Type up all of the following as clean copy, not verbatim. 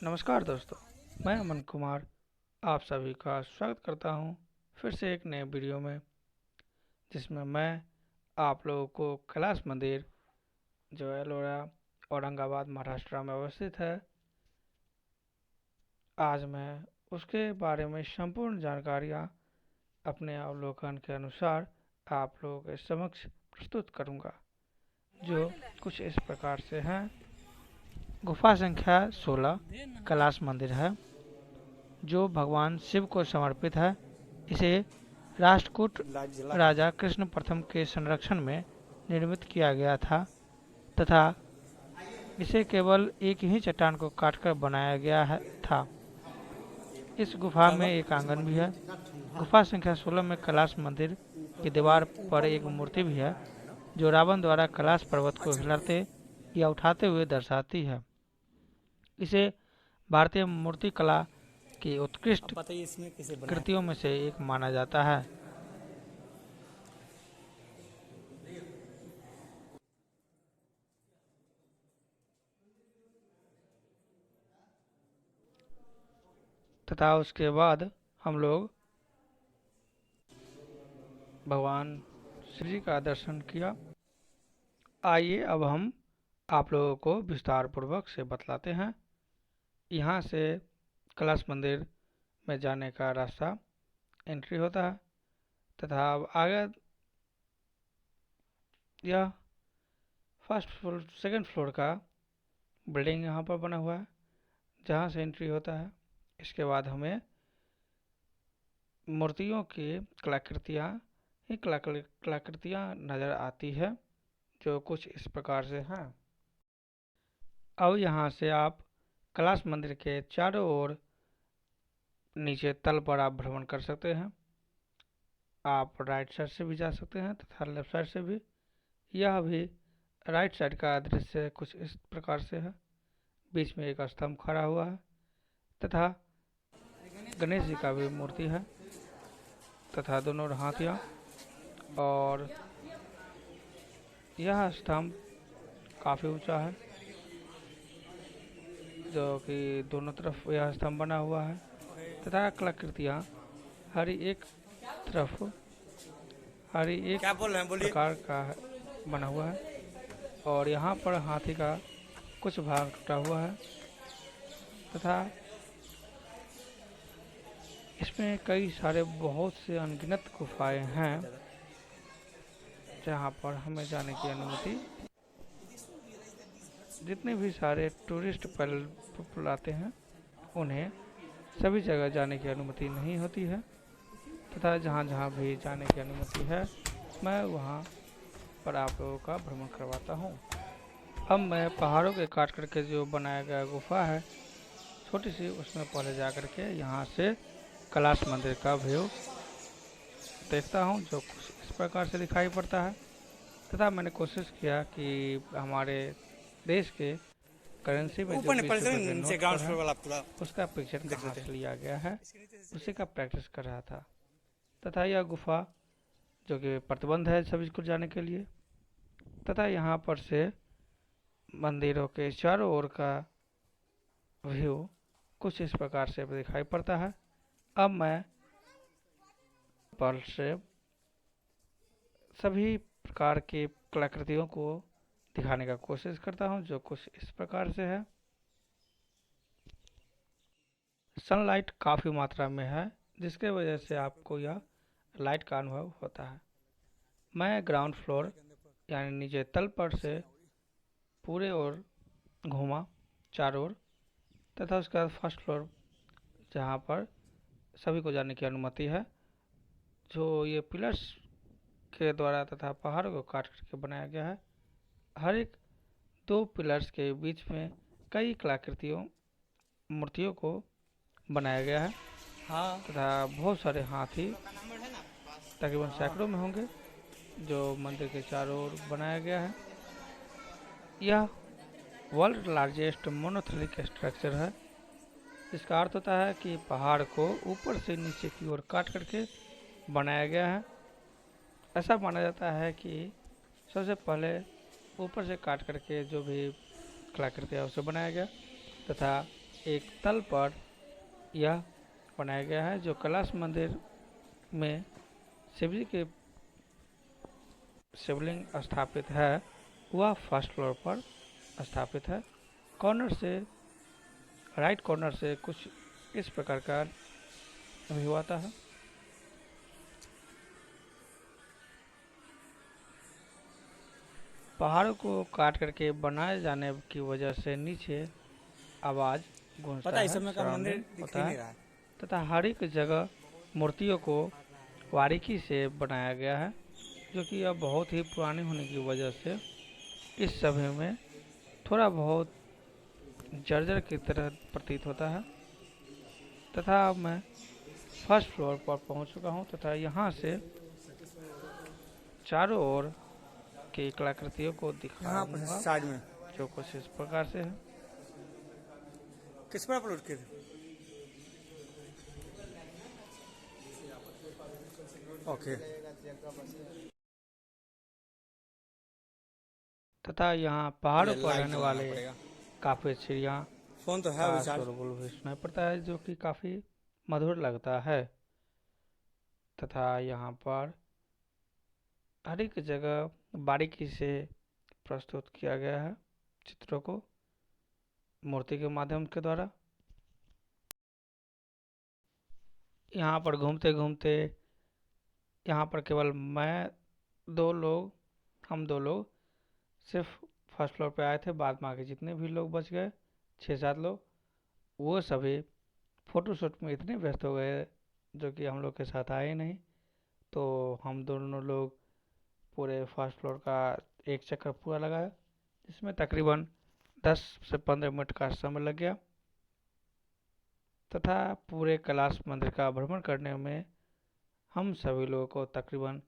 नमस्कार दोस्तों, मैं अमन कुमार आप सभी का स्वागत करता हूं फिर से एक नए वीडियो में, जिसमें मैं आप लोगों को कैलाश मंदिर जो एलोरा औरंगाबाद महाराष्ट्र में अवस्थित है, आज मैं उसके बारे में संपूर्ण जानकारियां अपने अवलोकन के अनुसार आप लोगों के समक्ष प्रस्तुत करूंगा, जो कुछ इस प्रकार से हैं। गुफा संख्या 16 कैलाश मंदिर है, जो भगवान शिव को समर्पित है। इसे राष्ट्रकूट राजा कृष्ण प्रथम के संरक्षण में निर्मित किया गया था तथा इसे केवल एक ही चट्टान को काटकर बनाया गया था। इस गुफा में एक आंगन भी है। गुफा संख्या 16 में कैलाश मंदिर की दीवार पर एक मूर्ति भी है, जो रावण द्वारा कैलाश पर्वत को हिलाते या उठाते हुए दर्शाती है। इसे भारतीय मूर्ति कला की उत्कृष्ट कृतियों में से एक माना जाता है। तथा उसके बाद हम लोग भगवान श्री जी का दर्शन किया। आइए अब हम आप लोगों को विस्तार पूर्वक से बतलाते हैं। यहाँ से कैलाश मंदिर में जाने का रास्ता एंट्री होता है तथा अब आगे यह फर्स्ट फ्लोर सेकंड फ्लोर का बिल्डिंग यहाँ पर बना हुआ है, जहाँ से एंट्री होता है। इसके बाद हमें मूर्तियों की कलाकृतियाँ नज़र आती है, जो कुछ इस प्रकार से हैं। अब यहाँ से आप कैलाश मंदिर के चारों ओर नीचे तल पर आप भ्रमण कर सकते हैं। आप राइट साइड से भी जा सकते हैं तथा लेफ्ट साइड से भी। यह भी राइट साइड का दृश्य कुछ इस प्रकार से है। बीच में एक स्तंभ खड़ा हुआ है तथा गणेश जी का भी मूर्ति है तथा दोनों हाथियाँ, और यह स्तंभ काफ़ी ऊंचा है, जो कि दोनों तरफ यह स्तंभ बना हुआ है तथा कलाकृतियाँ हर एक तरफ हर एक प्रकार का बना हुआ है। और यहाँ पर हाथी का कुछ भाग टूटा हुआ है तथा इसमें कई सारे बहुत से अनगिनत गुफाएं हैं, जहाँ पर हमें जाने की अनुमति, जितने भी सारे टूरिस्ट पल आते हैं उन्हें सभी जगह जाने की अनुमति नहीं होती है तथा जहाँ जहाँ भी जाने की अनुमति है मैं वहाँ पर आप लोगों का भ्रमण करवाता हूँ। अब मैं पहाड़ों के काट करके जो बनाया गया गुफा है छोटी सी, उसमें पहले जा कर के यहाँ से कैलाश मंदिर का व्यू देखता हूँ, जो कुछ इस प्रकार से दिखाई पड़ता है। तथा मैंने कोशिश किया कि हमारे देश के करेंसी में जो नोट है उसका पिक्चर कहाँ से लिया गया है, उसी का प्रैक्टिस कर रहा था। तथा यह गुफा जो कि प्रतिबंध है सभी को जाने के लिए, तथा यहाँ पर से मंदिरों के चारों ओर का व्यू कुछ इस प्रकार से दिखाई पड़ता है। अब मैं पर से सभी प्रकार की कलाकृतियों को दिखाने का कोशिश करता हूँ, जो कुछ इस प्रकार से है। सनलाइट काफ़ी मात्रा में है, जिसके वजह से आपको यह लाइट का अनुभव होता है। मैं ग्राउंड फ्लोर यानी नीचे तल पर से पूरे ओर घूमा चारों ओर, तथा उसके बाद फर्स्ट फ्लोर जहाँ पर सभी को जाने की अनुमति है, जो ये पिलर्स के द्वारा तथा पहाड़ों को काट करके बनाया गया है। हर एक 2 पिलर्स के बीच में कई मूर्तियों को बनाया गया है तथा बहुत सारे हाथी तकरीबन सैकड़ों में होंगे, जो मंदिर के चारों ओर बनाया गया है। यह वर्ल्ड लार्जेस्ट मोनोलिथिक स्ट्रक्चर है, जिसका अर्थ होता है कि पहाड़ को ऊपर से नीचे की ओर काट करके बनाया गया है। ऐसा माना जाता है कि सबसे पहले ऊपर से काट करके जो भी कलाकृति है उसे बनाया गया तथा एक तल पर यह बनाया गया है। जो कैलाश मंदिर में शिव जी के शिवलिंग स्थापित है वह फर्स्ट फ्लोर पर स्थापित है। कॉर्नर से राइट कॉर्नर से कुछ इस प्रकार का व्यू आता है। पहाड़ों को काट करके बनाए जाने की वजह से नीचे आवाज गूंजता है, सराउंडिंग होता है तथा हर एक जगह मूर्तियों को बारीकी से बनाया गया है, जो कि यह बहुत ही पुरानी होने की वजह से इस समय में थोड़ा बहुत जर्जर की तरह प्रतीत होता है। तथा अब मैं फर्स्ट फ्लोर पर पहुंच चुका हूं तथा यहां से चारों ओर की कलाकृतियों को दिखाऊंगा, साइड में जो कुछ इस प्रकार से है। किस पर अपलोड किए थे? ओके। तथा यहाँ पहाड़ों पर रहने वाले काफी चिड़िया फोन तो है का शोरगुल भी सुनाई पड़ता है, जो कि काफी मधुर लगता है। तथा यहाँ पर हर एक जगह बारीकी से प्रस्तुत किया गया है चित्रों को मूर्ति के माध्यम के द्वारा। यहाँ पर घूमते घूमते यहाँ पर केवल हम दो लोग सिर्फ फर्स्ट फ्लोर पे आए थे। बाद में आके जितने भी लोग बच गए 6-7 लोग, वो सभी फोटोशूट में इतने व्यस्त हो गए जो कि हम लोग के साथ आए ही नहीं। तो हम दोनों लोग पूरे फर्स्ट फ्लोर का एक चक्कर पूरा लगाया, जिसमें तकरीबन 10 से 15 मिनट का समय लग गया। तथा पूरे कैलाश मंदिर का भ्रमण करने में हम सभी लोगों को तकरीबन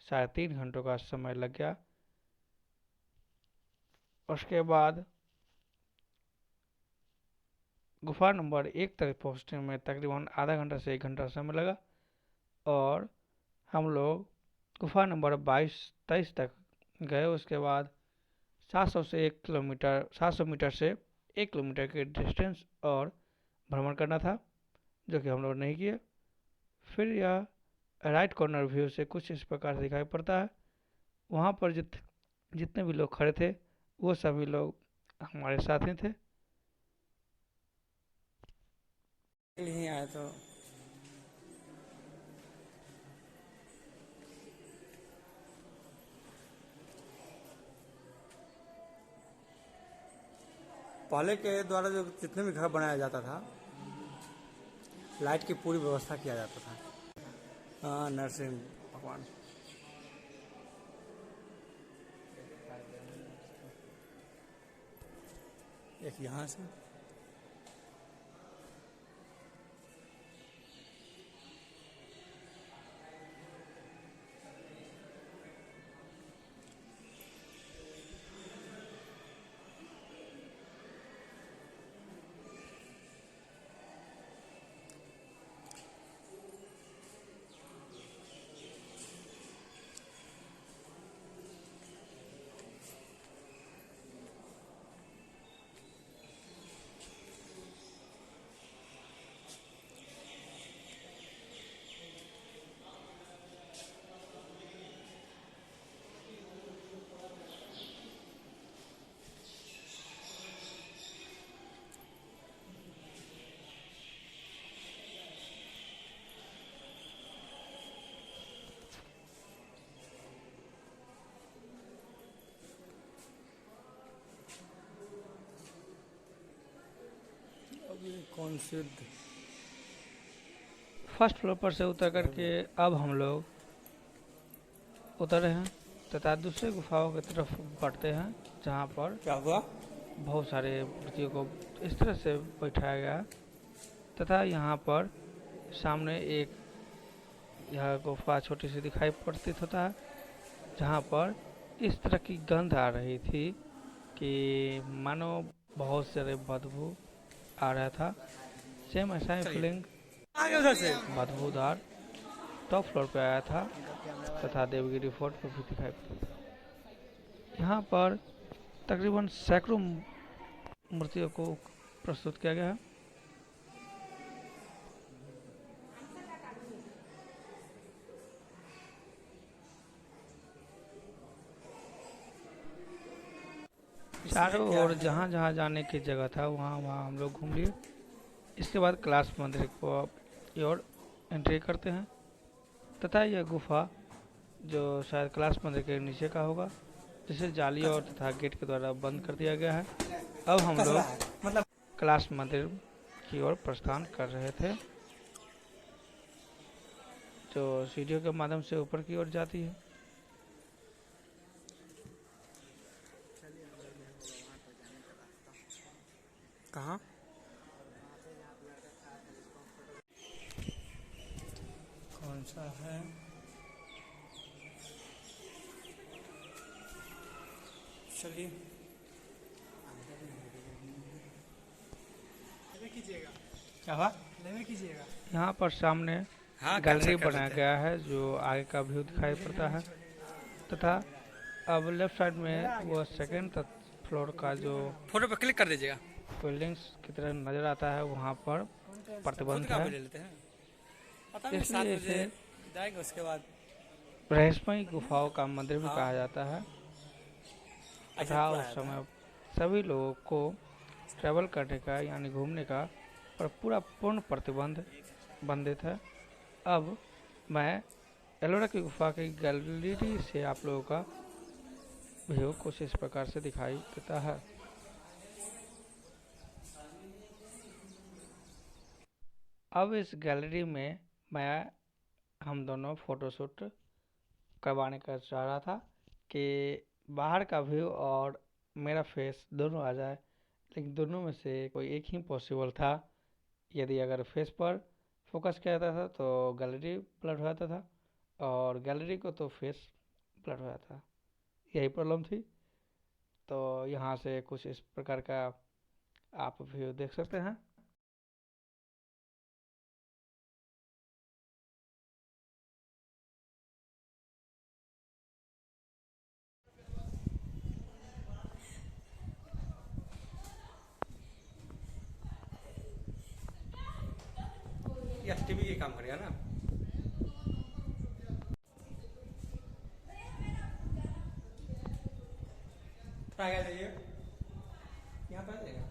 3.5 घंटों का समय लग गया। उसके बाद गुफा नंबर 1 तक पहुंचने में तकरीबन आधा घंटा से 1 घंटा समय लगा और हम लोग गुफा नंबर 22-23 तक गए। उसके बाद 700 मीटर से 1 किलोमीटर के डिस्टेंस और भ्रमण करना था, जो कि हम लोग नहीं किए। फिर यह राइट कॉर्नर व्यू से कुछ इस प्रकार से दिखाई पड़ता है। वहाँ पर जितने भी लोग खड़े थे वो सभी लोग हमारे साथ ही थे। नहीं आया तो पहले के द्वारा जो जितने भी घर बनाया जाता था, लाइट की पूरी व्यवस्था किया जाता था। हाँ, नरसिंह भगवान। एक यहाँ से कौन से फर्स्ट फ्लोर पर से उतर करके अब हम लोग उतरे हैं तथा दूसरे गुफाओं की तरफ बढ़ते हैं, जहाँ पर क्या हुआ? बहुत सारे मूर्तियों को इस तरह से बैठाया गया तथा यहाँ पर सामने एक यह गुफा छोटी सी दिखाई प्रतीत होता है, जहाँ पर इस तरह की गंध आ रही थी कि मानो बहुत सारे बदबू आ रहा था। सेम ऐसा ही फीलिंग आगे उधर से बदबूदार टॉप फ्लोर पे आया था तथा देवगिरी फोर्ट पर भी दिखाई पड़ा। यहाँ पर तकरीबन सैकड़ों मूर्तियों को प्रस्तुत किया गया है। चारों ओर जहाँ जहाँ जाने की जगह था वहाँ वहाँ हम लोग घूम लिए। इसके बाद कैलाश मंदिर को की ओर एंट्री करते हैं तथा यह गुफा जो शायद कैलाश मंदिर के नीचे का होगा, जिसे जाली और तथा गेट के द्वारा बंद कर दिया गया है। अब हम लोग मतलब कैलाश मंदिर की ओर प्रस्थान कर रहे थे, जो सीढ़ियों के माध्यम से ऊपर की ओर जाती है। कहाँ? कौन सा है? चलिए क्या हुआ? यहाँ पर सामने हाँ, गैलरी कैप्चर कर बनाया लेते हैं। गया है जो आगे का व्यू दिखाई पड़ता है तथा अब लेफ्ट साइड में वो सेकेंड फ्लोर का जो फोटो पे क्लिक कर दीजिएगा। बिल्डिंग्स की तरह नजर आता है वहाँ पर खुद प्रतिबंध का है, भी ले लेते हैं। पता नहीं 7 इसलिए बजे इसे जाएंगे उसके बाद। रहस्यमयी गुफाओं का मंदिर भी हाँ। कहा जाता है ऐसे तथा पूरा उस आया था। समय सभी लोगों को ट्रैवल करने का यानी घूमने का पर पूरा पूर्ण प्रतिबंध बंधित है। अब मैं एलोरा की गुफा की गैलरी से आप लोगों का व्यू कुछ इस प्रकार से दिखाई देता है। अब इस गैलरी में मैं हम दोनों फोटोशूट करवाने का चाह रहा था कि बाहर का व्यू और मेरा फेस दोनों आ जाए, लेकिन दोनों में से कोई एक ही पॉसिबल था। यदि अगर फेस पर फोकस किया जाता था तो गैलरी ब्लर हो जाता था और गैलरी को तो फेस ब्लर हो जाता था, यही प्रॉब्लम थी। तो यहाँ से कुछ इस प्रकार का आप व्यू देख सकते हैं। ये टीवी के काम करेगा ना। थोड़ा आगे जाइए। यहाँ पर आ जाएगा।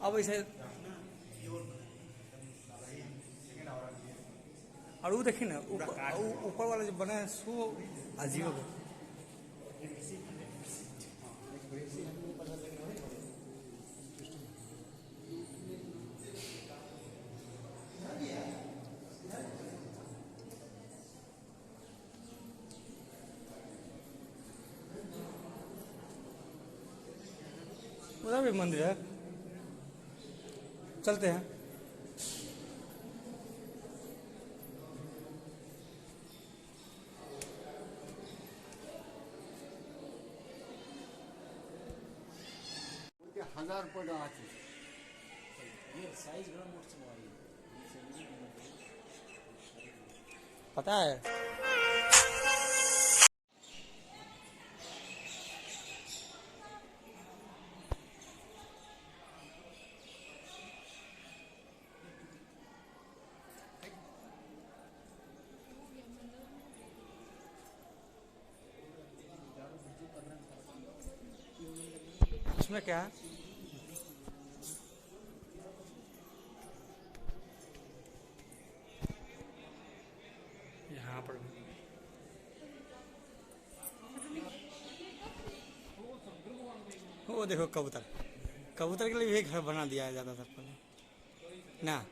अब इसे और वो देखिए ना ऊपर वाला जो बना है सो अजीब है। उधर भी मंदिर है, चलते हैं। ₹1000 আছে पता है इसमें क्या है? यहाँ पर वो देखो कबूतर, कबूतर के लिए भी घर बना दिया है ज़्यादातर पहले ना।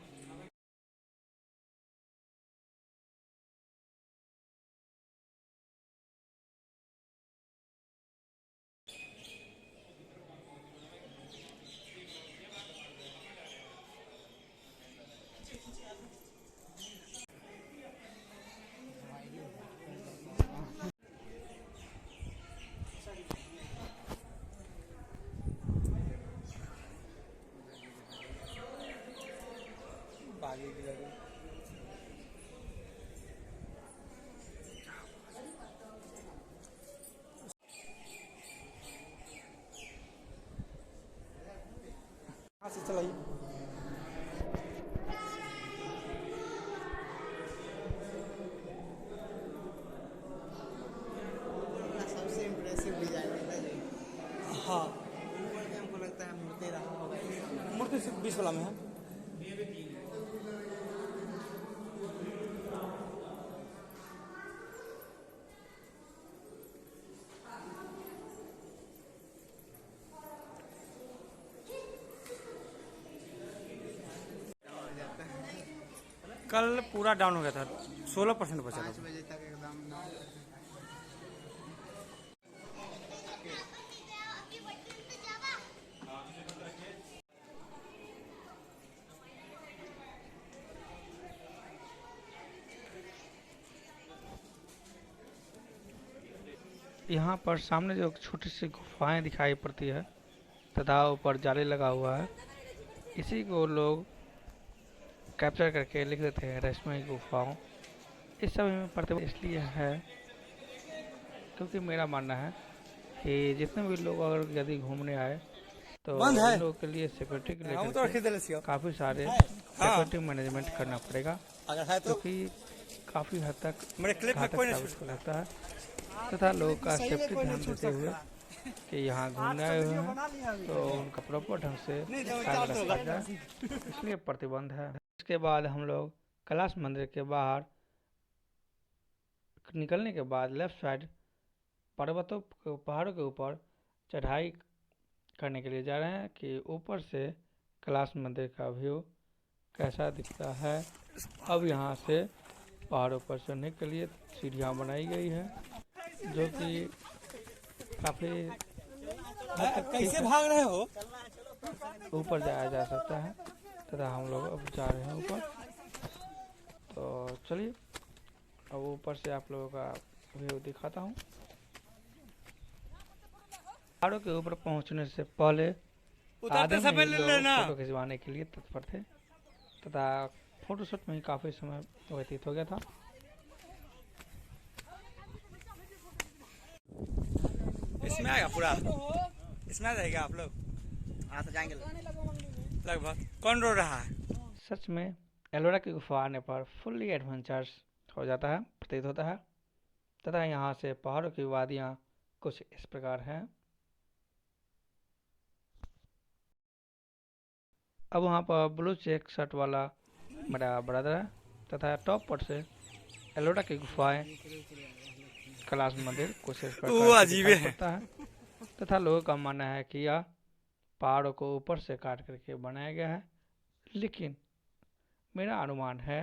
किस वाला में है? कल पूरा डाउन हो गया था, 16% बचा था। 5 बजे तक एकदम यहाँ पर सामने जो छोटी सी गुफाएं दिखाई पड़ती है तथा ऊपर जाली लगा हुआ है, इसी को लोग कैप्चर करके लिख देते हैं रहस्यमयी गुफाओं। इस समय में प्रतिबंध इसलिए है क्योंकि मेरा मानना है कि जितने भी लोग अगर यदि घूमने आए तो बंद है। इन लोगों के लिए सिक्योरिटी के हम तो लेकर रख के दे काफ़ी सारे हाँ। सिक्योरिटी मैनेजमेंट करना पड़ेगा, अगर है तो क्योंकि काफ़ी हद तक मेरे क्लिप में घातक कोई नहीं साबित छूट हो सकता है तथा लोगों का सेफ्टी ध्यान देते हुए कि यहाँ घूमने आए हुए हैं तो उनका प्रॉपर ढंग से ख्याल रखा जाए, इसलिए प्रतिबंध है। इसके बाद हम लोग कैलाश मंदिर के बाहर निकलने के बाद लेफ्ट साइड पहाड़ों के ऊपर चढ़ाई करने के लिए जा रहे हैं कि ऊपर से कैलाश मंदिर का व्यू कैसा दिखता है। अब यहाँ से पहाड़ों पर चढ़ने के लिए सीढ़ियाँ बनाई गई है जो कि काफ़ी हद तक ठीक कैसे है, भाग रहे हो? ऊपर जाया जा सकता है तथा हम लोग अब जा रहे हैं ऊपर। तो चलिए अब ऊपर से आप लोगों का व्यू दिखाता हूँ। पहाड़ों के ऊपर पहुंचने से पहले उतरते आधे में समय ही ले लोग लेना। फोटो खिंचवाने के लिए तत्पर थे तथा फोटोशूट में ही काफ़ी समय व्यतीत हो गया था। इसमें आएगा पूरा, इसमें आ जाएगा आप लोग हाँ तो जाएंगे लगभग। कौन रो रहा है? सच में एलोरा की गुफा आने पर फुल्ली एडवेंचर्स हो जाता है, प्रतीत होता है तथा यहाँ से पहाड़ों की वादियाँ कुछ इस प्रकार हैं। अब वहाँ पर ब्लू चेक शर्ट वाला मेरा ब्रदर है तथा टॉप पर से एलोरा की गुफाएं कैलाश मंदिर कुछ इस वो प्रकार से अजीबे दिखाई है। पड़ता है तथा लोगों का मानना है कि यह पहाड़ों को ऊपर से काट करके बनाया गया है, लेकिन मेरा अनुमान है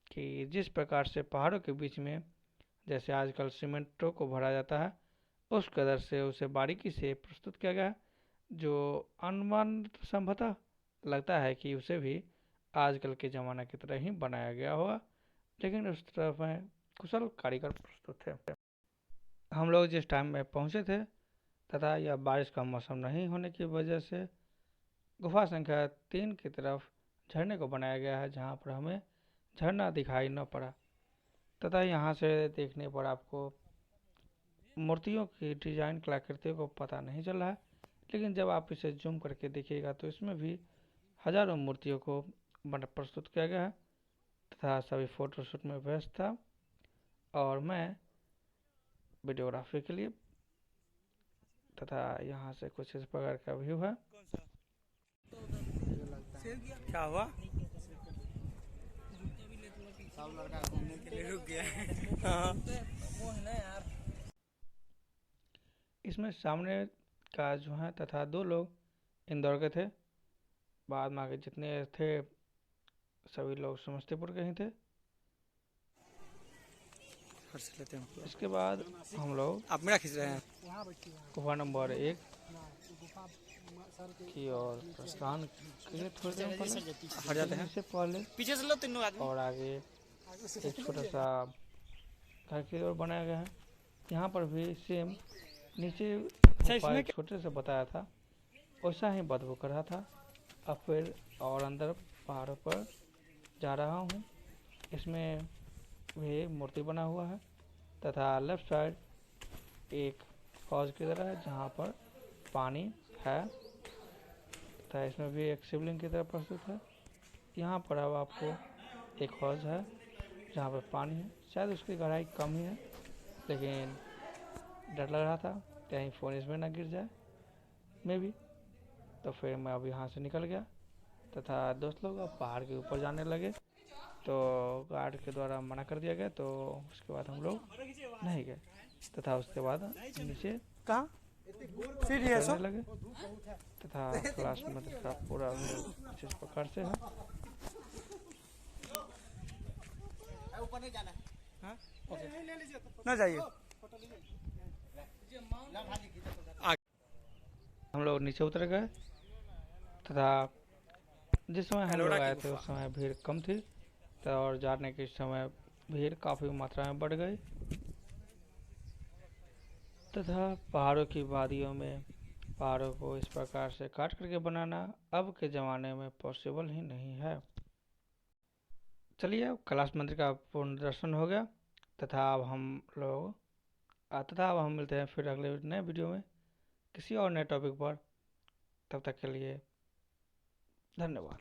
कि जिस प्रकार से पहाड़ों के बीच में जैसे आजकल सीमेंटों को भरा जाता है उस कदर से उसे बारीकी से प्रस्तुत किया गया है, जो अनुमान संभवतः लगता है कि उसे भी आजकल के ज़माना की तरह ही बनाया गया होगा, लेकिन उस तरफ में कुशल कारीगर प्रस्तुत थे। हम लोग जिस टाइम में पहुंचे थे तथा यह बारिश का मौसम नहीं होने की वजह से गुफा संख्या 3 की तरफ झरने को बनाया गया है, जहाँ पर हमें झरना दिखाई न पड़ा तथा यहाँ से देखने पर आपको मूर्तियों की डिजाइन कलाकृतियों को पता नहीं चल रहा है, लेकिन जब आप इसे जूम करके देखिएगा तो इसमें भी हजारों मूर्तियों को प्रस्तुत किया गया है तथा सभी फोटोशूट में व्यस्त था और मैं वीडियोग्राफी के लिए तथा यहाँ से कुछ इस प्रकार का व्यू है। क्या हुआ? सब लड़का घूमने के लिए रुक गया। हाँ। इसमें सामने का जो है तथा 2 लोग इंदौर के थे, बाद में आगे जितने थे सभी लोग समस्तीपुर के ही थे। लेते हैं। इसके बाद हम लोग आप मेरा खींच रहे हैं? गुफा नंबर 1 की ओर प्रस्थान किए थोड़ी देर पहले, हट जाते हैं। इससे पहले पीछे से लो तीनों आदमी। और आगे एक छोटा सा घर की ओर बनाया गया है। यहाँ पर भी सेम नीचे इसमें उपाय छोटे से बताया था वैसा ही बदबू कर रहा था। अब फिर और अंदर पहाड़ों पर जा रहा हूँ। इसमें भी मूर्ति बना हुआ है तथा लेफ्ट साइड एक हौज की तरह है जहाँ पर पानी है तथा इसमें भी एक शिवलिंग की तरह प्रस्तुत है। यहाँ पर अब आपको एक हौज है जहाँ पर पानी है, शायद उसकी गहराई कम ही है, लेकिन डर लग रहा था कहीं फ़ोन इसमें ना गिर जाए मे भी, तो फिर मैं अब यहाँ से निकल गया तथा दोस्त लोग अब पहाड़ के ऊपर जाने लगे, तो गार्ड के द्वारा मना कर दिया गया। तो उसके बाद हम लोग नहीं गए तथा उसके बाद नीचे कहाँ सीढ़ी है सो चढ़ने लगे तथा क्लास मंत्र का पूरा अच्छे प्रकार से है। ऊपर नहीं जाना हाँ ओके ना जाइए। हम लोग नीचे उतर गए तथा जिस समय हम लोग आए थे उस समय भीड़ कम थी, तो और जाने के समय भीड़ काफ़ी मात्रा में बढ़ गई तथा पहाड़ों की वादियों में पहाड़ों को इस प्रकार से काट करके बनाना अब के ज़माने में पॉसिबल ही नहीं है। चलिए, अब कैलाश मंदिर का पूर्ण दर्शन हो गया तथा अब हम लोग तथा अब हम मिलते हैं फिर अगले नए वीडियो में किसी और नए टॉपिक पर। तब तक के लिए धन्यवाद।